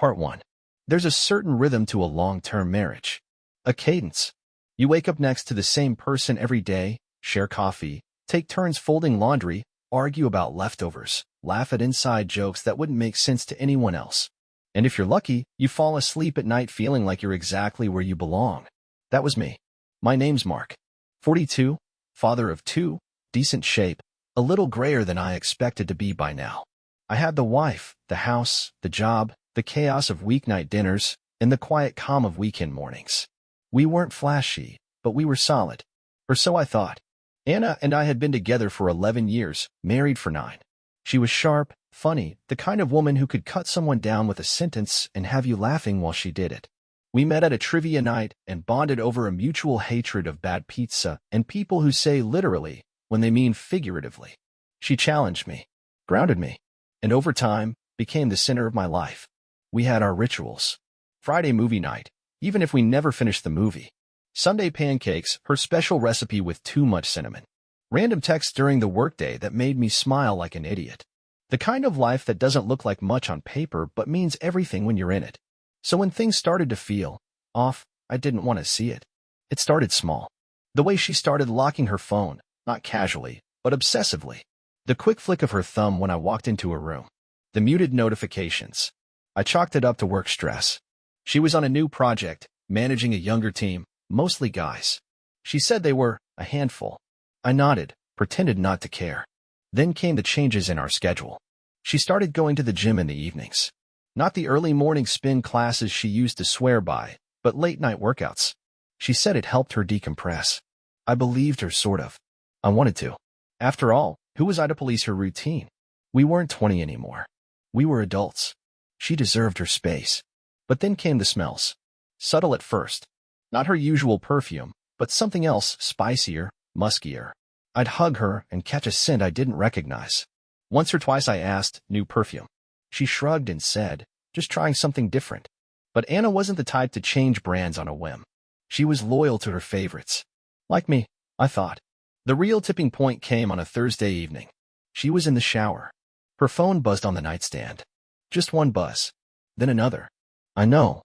Part 1. There's a certain rhythm to a long-term marriage. A cadence. You wake up next to the same person every day, share coffee, take turns folding laundry, argue about leftovers, laugh at inside jokes that wouldn't make sense to anyone else. And if you're lucky, you fall asleep at night feeling like you're exactly where you belong. That was me. My name's Mark. 42, father of 2, decent shape, a little grayer than I expected to be by now. I had the wife, the house, the job, the chaos of weeknight dinners, and the quiet calm of weekend mornings. We weren't flashy, but we were solid. Or so I thought. Anna and I had been together for 11 years, married for 9. She was sharp, funny, the kind of woman who could cut someone down with a sentence and have you laughing while she did it. We met at a trivia night and bonded over a mutual hatred of bad pizza and people who say literally when they mean figuratively. She challenged me, grounded me, and over time became the center of my life. We had our rituals. Friday movie night, even if we never finished the movie. Sunday pancakes, her special recipe with too much cinnamon. Random texts during the workday that made me smile like an idiot. The kind of life that doesn't look like much on paper but means everything when you're in it. So when things started to feel off, I didn't want to see it. It started small. The way she started locking her phone, not casually, but obsessively. The quick flick of her thumb when I walked into her room. The muted notifications. I chalked it up to work stress. She was on a new project, managing a younger team, mostly guys. She said they were a handful. I nodded, pretended not to care. Then came the changes in our schedule. She started going to the gym in the evenings. Not the early morning spin classes she used to swear by, but late-night workouts. She said it helped her decompress. I believed her, sort of. I wanted to. After all, who was I to police her routine? We weren't 20 anymore. We were adults. She deserved her space. But then came the smells. Subtle at first. Not her usual perfume, but something else, spicier, muskier. I'd hug her and catch a scent I didn't recognize. Once or twice I asked, new perfume. She shrugged and said, just trying something different. But Anna wasn't the type to change brands on a whim. She was loyal to her favorites. Like me, I thought. The real tipping point came on a Thursday evening. She was in the shower. Her phone buzzed on the nightstand. Just one buzz. Then another. I know,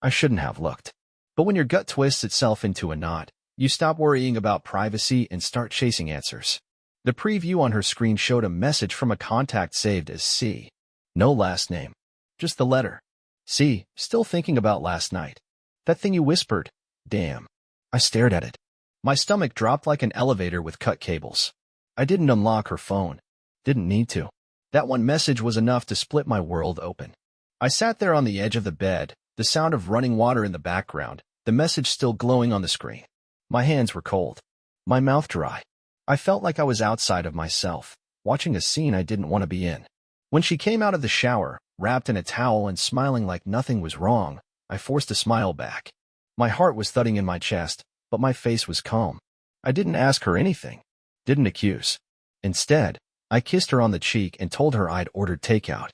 I shouldn't have looked. But when your gut twists itself into a knot, you stop worrying about privacy and start chasing answers. The preview on her screen showed a message from a contact saved as C. No last name. Just the letter. C. Still thinking about last night. That thing you whispered. Damn. I stared at it. My stomach dropped like an elevator with cut cables. I didn't unlock her phone. Didn't need to. That one message was enough to split my world open. I sat there on the edge of the bed, the sound of running water in the background, the message still glowing on the screen. My hands were cold. My mouth dry. I felt like I was outside of myself, watching a scene I didn't want to be in. When she came out of the shower, wrapped in a towel and smiling like nothing was wrong, I forced a smile back. My heart was thudding in my chest, but my face was calm. I didn't ask her anything. Didn't accuse. Instead, I kissed her on the cheek and told her I'd ordered takeout.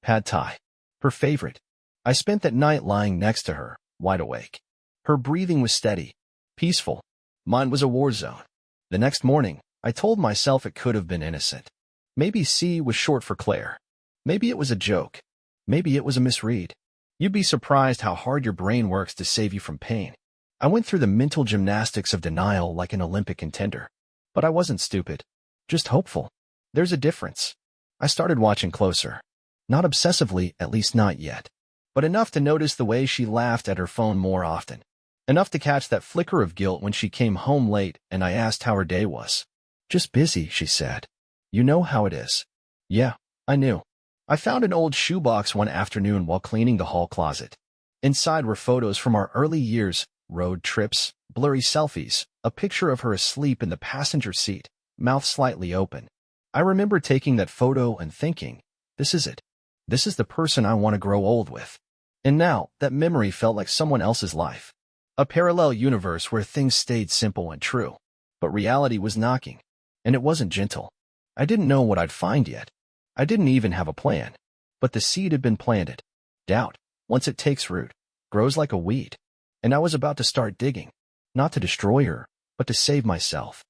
Pad Thai. Her favorite. I spent that night lying next to her, wide awake. Her breathing was steady, peaceful. Mine was a war zone. The next morning, I told myself it could have been innocent. Maybe C was short for Claire. Maybe it was a joke. Maybe it was a misread. You'd be surprised how hard your brain works to save you from pain. I went through the mental gymnastics of denial like an Olympic contender. But I wasn't stupid. Just hopeful. There's a difference. I started watching closer. Not obsessively, at least not yet. But enough to notice the way she laughed at her phone more often. Enough to catch that flicker of guilt when she came home late and I asked how her day was. Just busy, she said. You know how it is. Yeah, I knew. I found an old shoebox one afternoon while cleaning the hall closet. Inside were photos from our early years, road trips, blurry selfies, a picture of her asleep in the passenger seat, mouth slightly open. I remember taking that photo and thinking, this is it. This is the person I want to grow old with. And now, that memory felt like someone else's life. A parallel universe where things stayed simple and true. But reality was knocking. And it wasn't gentle. I didn't know what I'd find yet. I didn't even have a plan. But the seed had been planted. Doubt, once it takes root, grows like a weed. And I was about to start digging. Not to destroy her, but to save myself.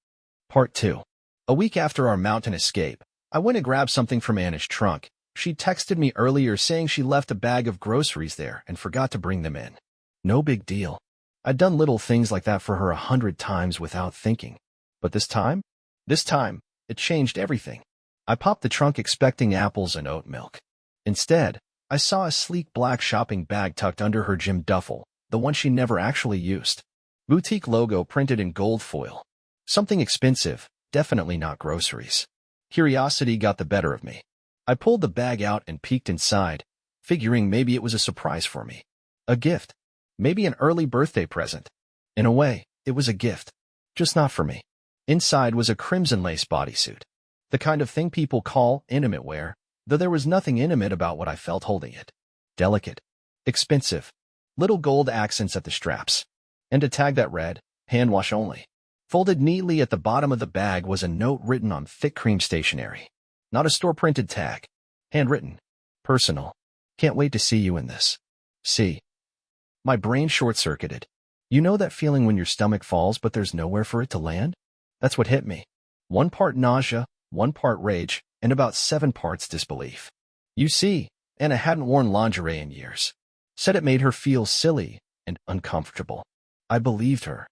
Part 2. A week after our mountain escape, I went to grab something from Anna's trunk, She texted me earlier saying she left a bag of groceries there and forgot to bring them in. No big deal. I'd done little things like that for her 100 times without thinking. But this time, it changed everything. I popped the trunk expecting apples and oat milk. Instead, I saw a sleek black shopping bag tucked under her gym duffel, the one she never actually used. Boutique logo printed in gold foil. Something expensive, definitely not groceries. Curiosity got the better of me. I pulled the bag out and peeked inside, figuring maybe it was a surprise for me. A gift. Maybe an early birthday present. In a way, it was a gift. Just not for me. Inside was a crimson lace bodysuit. The kind of thing people call intimate wear, though there was nothing intimate about what I felt holding it. Delicate. Expensive. Little gold accents at the straps. And a tag that read, hand wash only. Folded neatly at the bottom of the bag was a note written on thick cream stationery. Not a store-printed tag. Handwritten. Personal. Can't wait to see you in this. See. My brain short-circuited. You know that feeling when your stomach falls but there's nowhere for it to land? That's what hit me. 1 part nausea, 1 part rage, and about 7 parts disbelief. You see, Anna hadn't worn lingerie in years. Said it made her feel silly and uncomfortable. I believed her.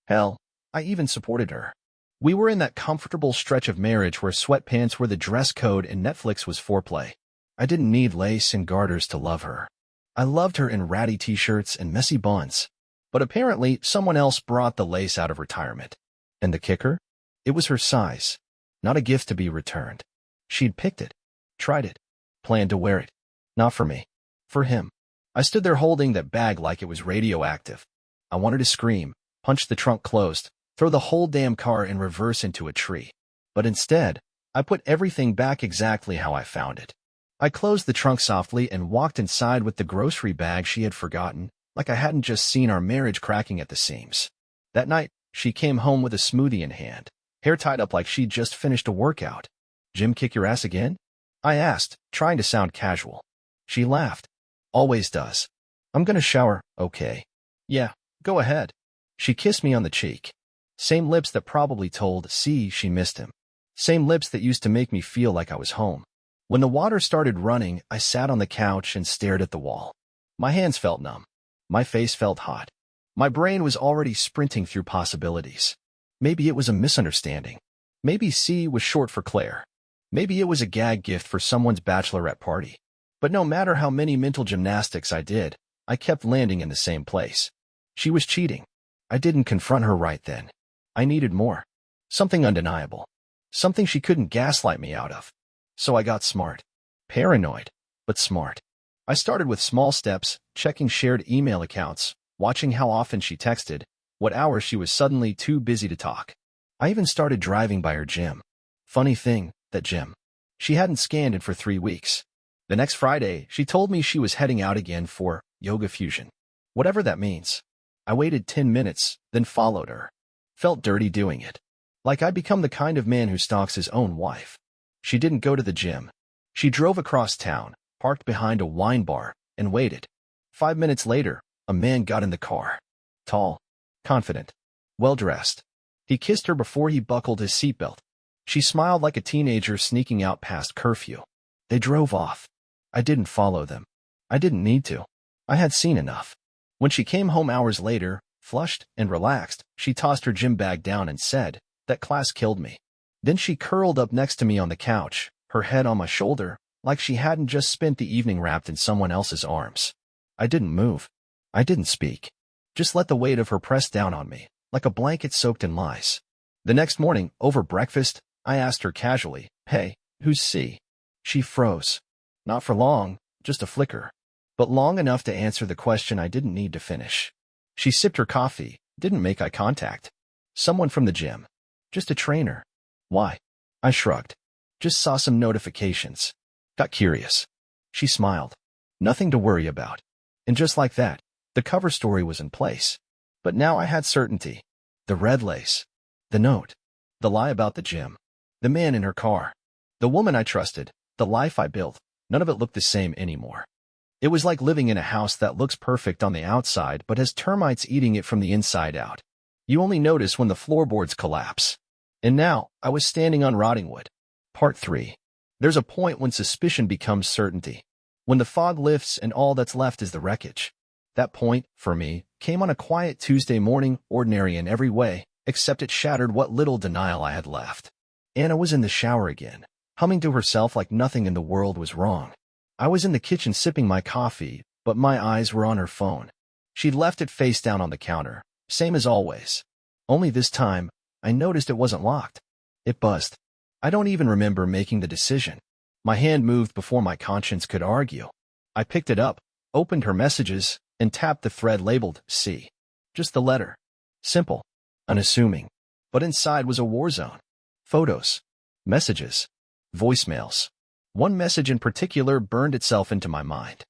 Hell, I even supported her. We were in that comfortable stretch of marriage where sweatpants were the dress code and Netflix was foreplay. I didn't need lace and garters to love her. I loved her in ratty t-shirts and messy buns. But apparently, someone else brought the lace out of retirement. And the kicker? It was her size. Not a gift to be returned. She'd picked it. Tried it. Planned to wear it. Not for me. For him. I stood there holding that bag like it was radioactive. I wanted to scream, punch the trunk closed, throw the whole damn car in reverse into a tree. But instead, I put everything back exactly how I found it. I closed the trunk softly and walked inside with the grocery bag she had forgotten, like I hadn't just seen our marriage cracking at the seams. That night, she came home with a smoothie in hand, hair tied up like she'd just finished a workout. Gym kick your ass again? I asked, trying to sound casual. She laughed. Always does. I'm gonna shower, okay? Yeah, go ahead. She kissed me on the cheek. Same lips that probably told C she missed him. Same lips that used to make me feel like I was home. When the water started running, I sat on the couch and stared at the wall. My hands felt numb. My face felt hot. My brain was already sprinting through possibilities. Maybe it was a misunderstanding. Maybe C was short for Claire. Maybe it was a gag gift for someone's bachelorette party. But no matter how many mental gymnastics I did, I kept landing in the same place. She was cheating. I didn't confront her right then. I needed more. Something undeniable. Something she couldn't gaslight me out of. So I got smart. Paranoid, but smart. I started with small steps, checking shared email accounts, watching how often she texted, what hours she was suddenly too busy to talk. I even started driving by her gym. Funny thing, that gym. She hadn't scanned it for 3 weeks. The next Friday, she told me she was heading out again for yoga fusion. Whatever that means. I waited 10 minutes, then followed her. Felt dirty doing it. Like I'd become the kind of man who stalks his own wife. She didn't go to the gym. She drove across town, parked behind a wine bar, and waited. 5 minutes later, a man got in the car. Tall, confident, well-dressed. He kissed her before he buckled his seatbelt. She smiled like a teenager sneaking out past curfew. They drove off. I didn't follow them. I didn't need to. I had seen enough. When she came home hours later, flushed and relaxed, she tossed her gym bag down and said, "That class killed me." Then she curled up next to me on the couch, her head on my shoulder, like she hadn't just spent the evening wrapped in someone else's arms. I didn't move. I didn't speak. Just let the weight of her press down on me, like a blanket soaked in lies. The next morning, over breakfast, I asked her casually, "Hey, who's C?" She froze. Not for long, just a flicker. But long enough to answer the question I didn't need to finish. She sipped her coffee, didn't make eye contact. Someone from the gym. Just a trainer. Why? I shrugged. Just saw some notifications. Got curious. She smiled. Nothing to worry about. And just like that, the cover story was in place. But now I had certainty. The red lace. The note. The lie about the gym. The man in her car. The woman I trusted. The life I built. None of it looked the same anymore. It was like living in a house that looks perfect on the outside but has termites eating it from the inside out. You only notice when the floorboards collapse. And now, I was standing on rotting wood. Part 3. There's a point when suspicion becomes certainty, when the fog lifts and all that's left is the wreckage. That point, for me, came on a quiet Tuesday morning, ordinary in every way, except it shattered what little denial I had left. Anna was in the shower again, humming to herself like nothing in the world was wrong. I was in the kitchen sipping my coffee, but my eyes were on her phone. She'd left it face down on the counter, same as always. Only this time, I noticed it wasn't locked. It buzzed. I don't even remember making the decision. My hand moved before my conscience could argue. I picked it up, opened her messages, and tapped the thread labeled C. Just the letter. Simple. Unassuming. But inside was a war zone. Photos. Messages. Voicemails. One message in particular burned itself into my mind.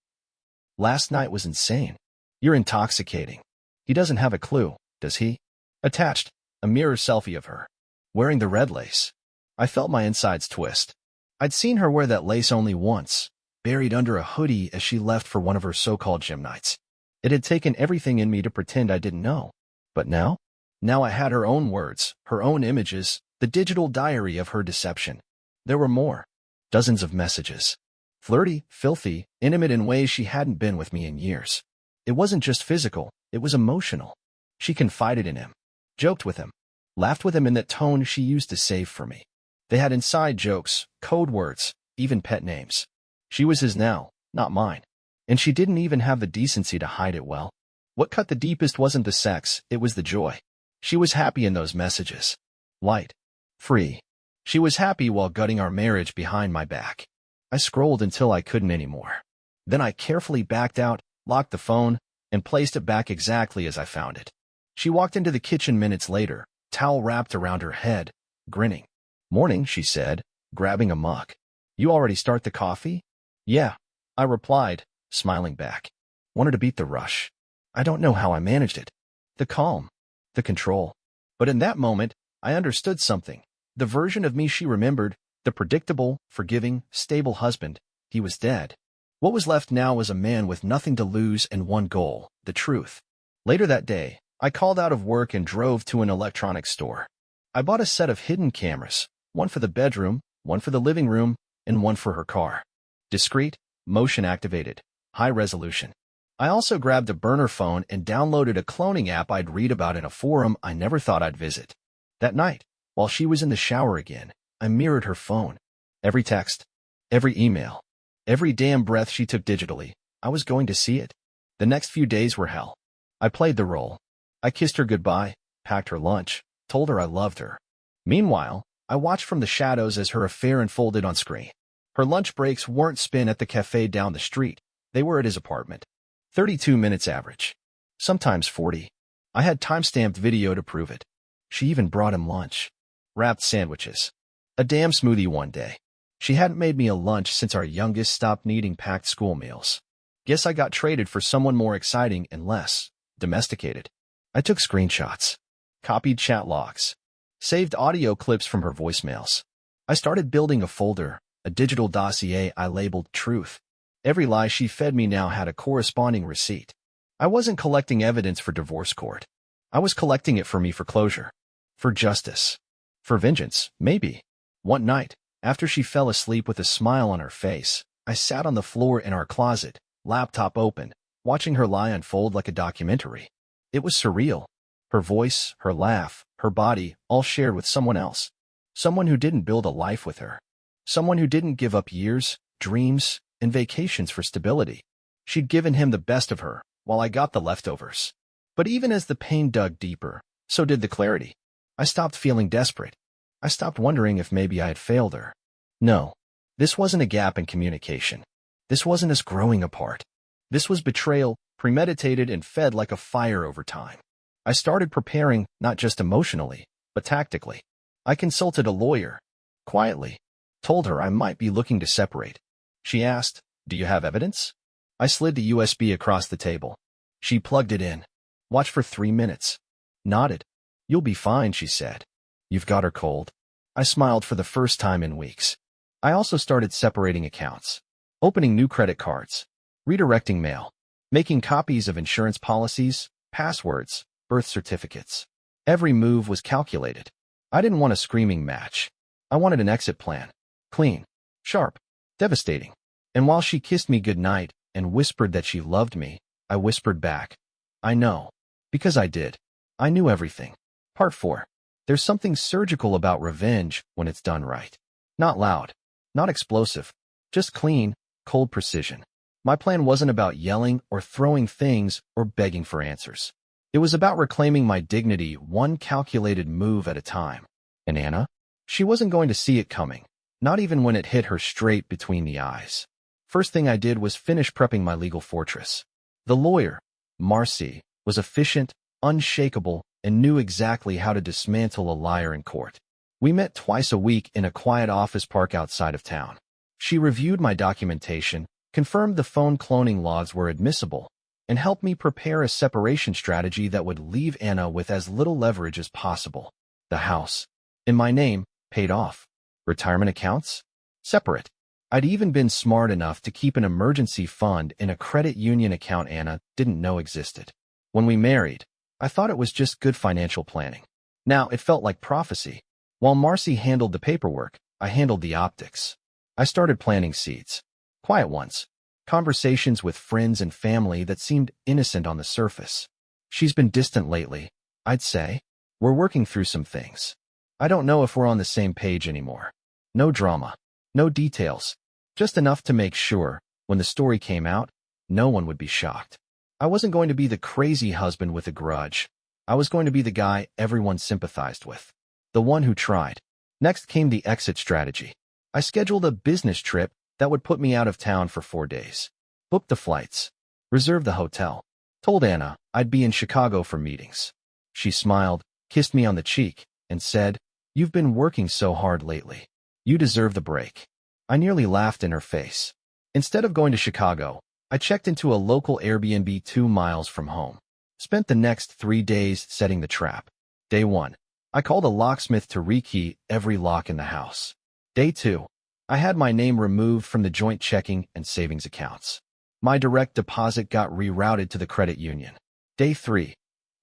Last night was insane. You're intoxicating. He doesn't have a clue, does he? Attached, a mirror selfie of her, wearing the red lace. I felt my insides twist. I'd seen her wear that lace only once, buried under a hoodie as she left for one of her so-called gym nights. It had taken everything in me to pretend I didn't know. But now? Now I had her own words, her own images, the digital diary of her deception. There were more. Dozens of messages. Flirty, filthy, intimate in ways she hadn't been with me in years. It wasn't just physical, it was emotional. She confided in him, joked with him, laughed with him in that tone she used to save for me. They had inside jokes, code words, even pet names. She was his now, not mine. And she didn't even have the decency to hide it well. What cut the deepest wasn't the sex, it was the joy. She was happy in those messages. Light. Free. She was happy while gutting our marriage behind my back. I scrolled until I couldn't anymore. Then I carefully backed out, locked the phone, and placed it back exactly as I found it. She walked into the kitchen minutes later, towel wrapped around her head, grinning. Morning, she said, grabbing a mug. You already start the coffee? Yeah, I replied, smiling back. Wanted to beat the rush. I don't know how I managed it. The calm. The control. But in that moment, I understood something. The version of me she remembered, the predictable, forgiving, stable husband, he was dead. What was left now was a man with nothing to lose and one goal, the truth. Later that day, I called out of work and drove to an electronics store. I bought a set of hidden cameras, one for the bedroom, one for the living room, and one for her car. Discreet, motion-activated, high resolution. I also grabbed a burner phone and downloaded a cloning app I'd read about in a forum I never thought I'd visit. That night, while she was in the shower again, I mirrored her phone. Every text, every email, every damn breath she took digitally, I was going to see it. The next few days were hell. I played the role. I kissed her goodbye, packed her lunch, told her I loved her. Meanwhile, I watched from the shadows as her affair unfolded on screen. Her lunch breaks weren't spent at the cafe down the street. They were at his apartment. 32 minutes average. Sometimes 40. I had time-stamped video to prove it. She even brought him lunch. Wrapped sandwiches. A damn smoothie one day. She hadn't made me a lunch since our youngest stopped needing packed school meals. Guess I got traded for someone more exciting and less domesticated. I took screenshots. Copied chat logs. Saved audio clips from her voicemails. I started building a folder, a digital dossier I labeled Truth. Every lie she fed me now had a corresponding receipt. I wasn't collecting evidence for divorce court. I was collecting it for me for closure. For justice. For vengeance, maybe. One night, after she fell asleep with a smile on her face, I sat on the floor in our closet, laptop open, watching her lie unfold like a documentary. It was surreal. Her voice, her laugh, her body, all shared with someone else. Someone who didn't build a life with her. Someone who didn't give up years, dreams, and vacations for stability. She'd given him the best of her, while I got the leftovers. But even as the pain dug deeper, so did the clarity. I stopped feeling desperate. I stopped wondering if maybe I had failed her. No, this wasn't a gap in communication. This wasn't us growing apart. This was betrayal, premeditated and fed like a fire over time. I started preparing, not just emotionally, but tactically. I consulted a lawyer. Quietly. Told her I might be looking to separate. She asked, "Do you have evidence?" I slid the USB across the table. She plugged it in. Watched for 3 minutes. Nodded. "You'll be fine," she said. "You've got her cold." I smiled for the first time in weeks. I also started separating accounts. Opening new credit cards. Redirecting mail. Making copies of insurance policies, passwords, birth certificates. Every move was calculated. I didn't want a screaming match. I wanted an exit plan. Clean. Sharp. Devastating. And while she kissed me goodnight and whispered that she loved me, I whispered back, I know. Because I did. I knew everything. Part 4. There's something surgical about revenge when it's done right. Not loud. Not explosive. Just clean, cold precision. My plan wasn't about yelling or throwing things or begging for answers. It was about reclaiming my dignity one calculated move at a time. And Anna? She wasn't going to see it coming, not even when it hit her straight between the eyes. First thing I did was finish prepping my legal fortress. The lawyer, Marcy, was efficient, unshakable, and knew exactly how to dismantle a liar in court. We met twice a week in a quiet office park outside of town. She reviewed my documentation, confirmed the phone cloning logs were admissible, and helped me prepare a separation strategy that would leave Anna with as little leverage as possible. The house, in my name, paid off. Retirement accounts? Separate. I'd even been smart enough to keep an emergency fund in a credit union account Anna didn't know existed. When we married, I thought it was just good financial planning. Now it felt like prophecy. While Marcy handled the paperwork, I handled the optics. I started planting seeds. Quiet ones. Conversations with friends and family that seemed innocent on the surface. She's been distant lately, I'd say. We're working through some things. I don't know if we're on the same page anymore. No drama. No details. Just enough to make sure, when the story came out, no one would be shocked. I wasn't going to be the crazy husband with a grudge. I was going to be the guy everyone sympathized with. The one who tried. Next came the exit strategy. I scheduled a business trip that would put me out of town for 4 days. Booked the flights. Reserved the hotel. Told Anna I'd be in Chicago for meetings. She smiled, kissed me on the cheek, and said, "You've been working so hard lately. You deserve the break." I nearly laughed in her face. Instead of going to Chicago, I checked into a local Airbnb 2 miles from home. Spent the next 3 days setting the trap. Day 1. I called a locksmith to rekey every lock in the house. Day 2. I had my name removed from the joint checking and savings accounts. My direct deposit got rerouted to the credit union. Day 3.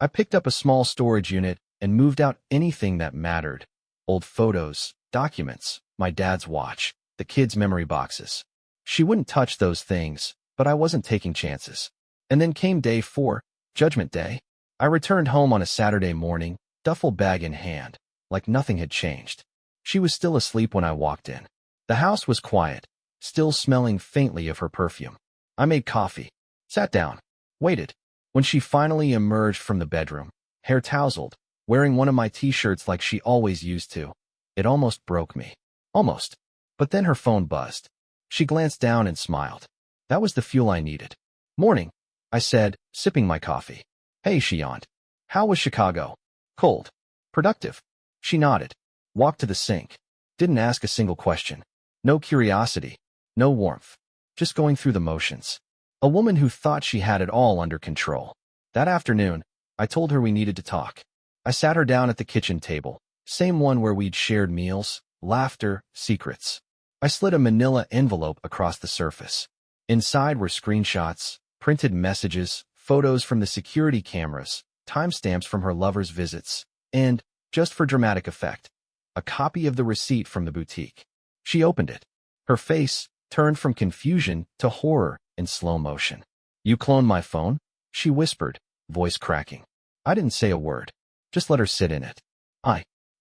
I picked up a small storage unit and moved out anything that mattered. Old photos, documents, my dad's watch, the kids' memory boxes. She wouldn't touch those things, but I wasn't taking chances. And then came day 4, Judgment Day. I returned home on a Saturday morning, duffel bag in hand, like nothing had changed. She was still asleep when I walked in. The house was quiet, still smelling faintly of her perfume. I made coffee, sat down, waited. When she finally emerged from the bedroom, hair tousled, wearing one of my t-shirts like she always used to, it almost broke me. Almost. But then her phone buzzed. She glanced down and smiled. That was the fuel I needed. "Morning," I said, sipping my coffee. "Hey," she yawned. "How was Chicago?" "Cold." "Productive." She nodded. Walked to the sink. Didn't ask a single question. No curiosity. No warmth. Just going through the motions. A woman who thought she had it all under control. That afternoon, I told her we needed to talk. I sat her down at the kitchen table, same one where we'd shared meals, laughter, secrets. I slid a manila envelope across the surface. Inside were screenshots, printed messages, photos from the security cameras, timestamps from her lover's visits, and, just for dramatic effect, a copy of the receipt from the boutique. She opened it. Her face turned from confusion to horror in slow motion. "You cloned my phone?" she whispered, voice cracking. I didn't say a word. Just let her sit in it.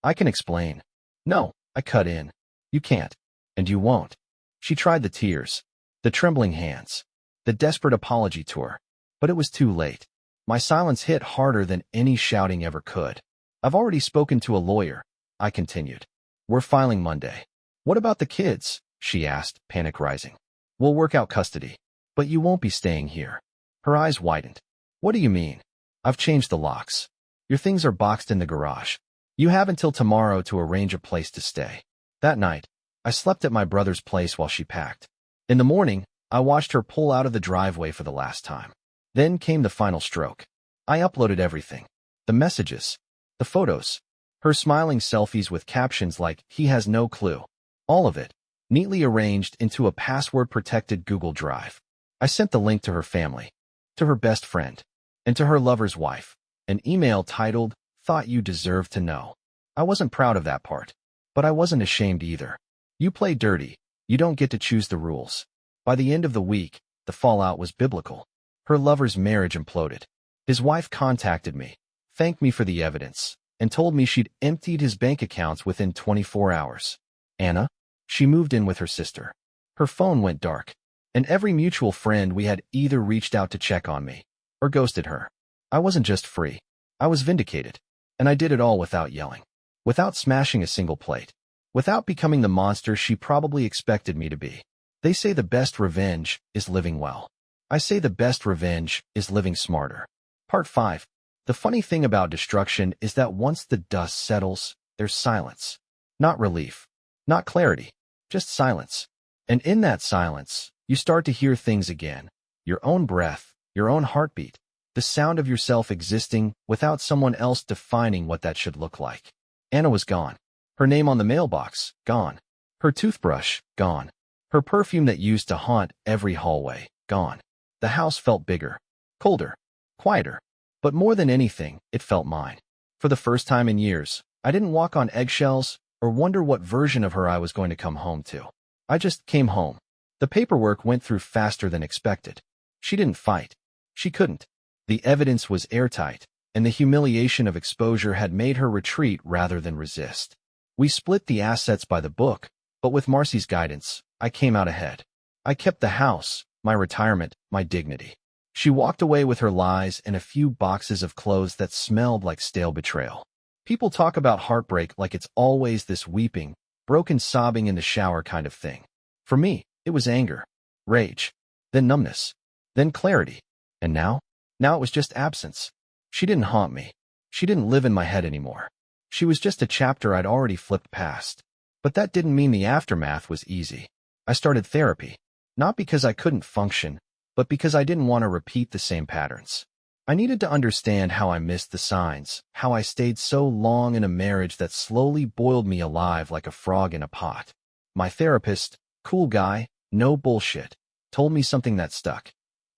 I can explain." "No," I cut in. "You can't. And you won't." She tried the tears, the trembling hands, the desperate apology tour. But it was too late. My silence hit harder than any shouting ever could. "I've already spoken to a lawyer," I continued. "We're filing Monday." "What about the kids?" she asked, panic rising. "We'll work out custody. But you won't be staying here." Her eyes widened. "What do you mean?" "I've changed the locks. Your things are boxed in the garage. You have until tomorrow to arrange a place to stay." That night, I slept at my brother's place while she packed. In the morning, I watched her pull out of the driveway for the last time. Then came the final stroke. I uploaded everything. The messages. The photos. Her smiling selfies with captions like, "He has no clue." All of it, neatly arranged into a password-protected Google Drive. I sent the link to her family, to her best friend, and to her lover's wife. An email titled, "Thought You Deserved to Know." I wasn't proud of that part. But I wasn't ashamed either. You play dirty. You don't get to choose the rules. By the end of the week, the fallout was biblical. Her lover's marriage imploded. His wife contacted me, thanked me for the evidence, and told me she'd emptied his bank accounts within 24 hours. Anna? She moved in with her sister. Her phone went dark, and every mutual friend we had either reached out to check on me or ghosted her. I wasn't just free. I was vindicated, and I did it all without yelling, without smashing a single plate, without becoming the monster she probably expected me to be. They say the best revenge is living well. I say the best revenge is living smarter. Part 5. The funny thing about destruction is that once the dust settles, there's silence. Not relief, not clarity, just silence. And in that silence, you start to hear things again. Your own breath, your own heartbeat, the sound of yourself existing without someone else defining what that should look like. Anna was gone. Her name on the mailbox, gone. Her toothbrush, gone. Her perfume that used to haunt every hallway, gone. The house felt bigger, colder, quieter. But more than anything, it felt mine. For the first time in years, I didn't walk on eggshells or wonder what version of her I was going to come home to. I just came home. The paperwork went through faster than expected. She didn't fight. She couldn't. The evidence was airtight, and the humiliation of exposure had made her retreat rather than resist. We split the assets by the book, but with Marcy's guidance, I came out ahead. I kept the house, my retirement, my dignity. She walked away with her lies and a few boxes of clothes that smelled like stale betrayal. People talk about heartbreak like it's always this weeping, broken sobbing in the shower kind of thing. For me, it was anger, rage, then numbness, then clarity. And now it was just absence. She didn't haunt me. She didn't live in my head anymore. She was just a chapter I'd already flipped past. But that didn't mean the aftermath was easy. I started therapy, not because I couldn't function, but because I didn't want to repeat the same patterns. I needed to understand how I missed the signs, how I stayed so long in a marriage that slowly boiled me alive like a frog in a pot. My therapist, cool guy, no bullshit, told me something that stuck.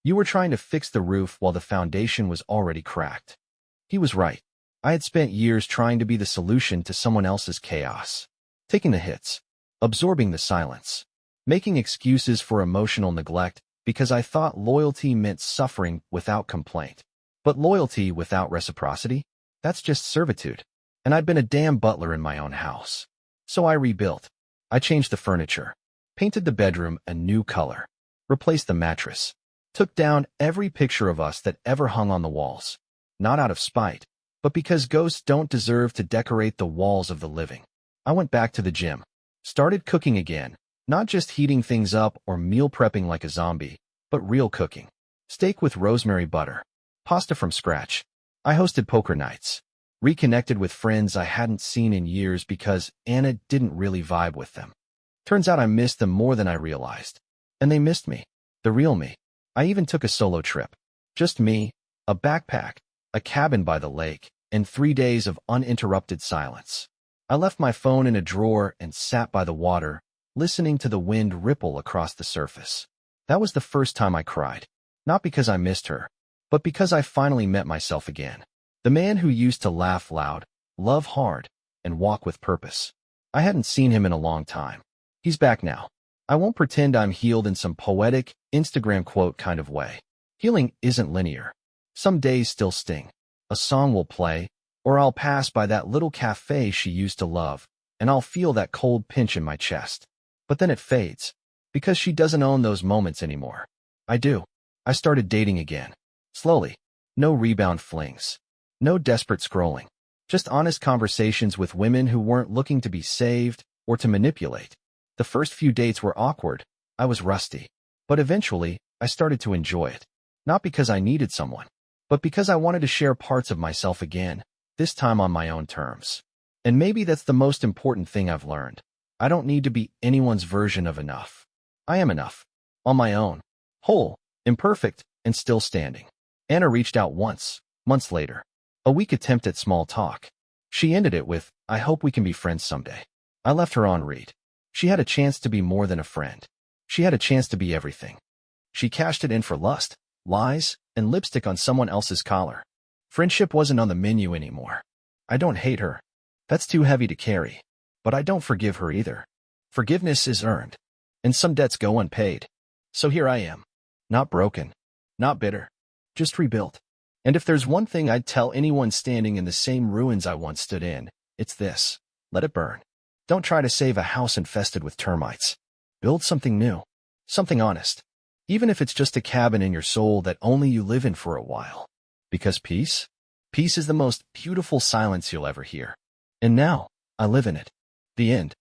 You were trying to fix the roof while the foundation was already cracked. He was right. I had spent years trying to be the solution to someone else's chaos, taking the hits, absorbing the silence, making excuses for emotional neglect because I thought loyalty meant suffering without complaint. But loyalty without reciprocity? That's just servitude. And I'd been a damn butler in my own house. So I rebuilt. I changed the furniture, painted the bedroom a new color, replaced the mattress, took down every picture of us that ever hung on the walls. Not out of spite, but because ghosts don't deserve to decorate the walls of the living. I went back to the gym, started cooking again, not just heating things up or meal prepping like a zombie, but real cooking. Steak with rosemary butter, pasta from scratch. I hosted poker nights, reconnected with friends I hadn't seen in years because Anna didn't really vibe with them. Turns out I missed them more than I realized. And they missed me, the real me. I even took a solo trip. Just me, a backpack, a cabin by the lake, and 3 days of uninterrupted silence. I left my phone in a drawer and sat by the water, listening to the wind ripple across the surface. That was the first time I cried. Not because I missed her, but because I finally met myself again. The man who used to laugh loud, love hard, and walk with purpose. I hadn't seen him in a long time. He's back now. I won't pretend I'm healed in some poetic, Instagram quote kind of way. Healing isn't linear. Some days still sting. A song will play, or I'll pass by that little cafe she used to love, and I'll feel that cold pinch in my chest. But then it fades, because she doesn't own those moments anymore. I do. I started dating again. Slowly. No rebound flings. No desperate scrolling. Just honest conversations with women who weren't looking to be saved or to manipulate. The first few dates were awkward. I was rusty. But eventually, I started to enjoy it. Not because I needed someone, but because I wanted to share parts of myself again, this time on my own terms. And maybe that's the most important thing I've learned. I don't need to be anyone's version of enough. I am enough. On my own. Whole, imperfect, and still standing. Anna reached out once, months later. A weak attempt at small talk. She ended it with, I hope we can be friends someday. I left her on read. She had a chance to be more than a friend. She had a chance to be everything. She cashed it in for lust, lies, and lipstick on someone else's collar. Friendship wasn't on the menu anymore. I don't hate her. That's too heavy to carry. But I don't forgive her either. Forgiveness is earned. and some debts go unpaid. So here I am. Not broken. Not bitter. Just rebuilt. And if there's one thing I'd tell anyone standing in the same ruins I once stood in, it's this. Let it burn. Don't try to save a house infested with termites. Build something new. Something honest. Even if it's just a cabin in your soul that only you live in for a while. Because peace? Peace is the most beautiful silence you'll ever hear. And now, I live in it. The end.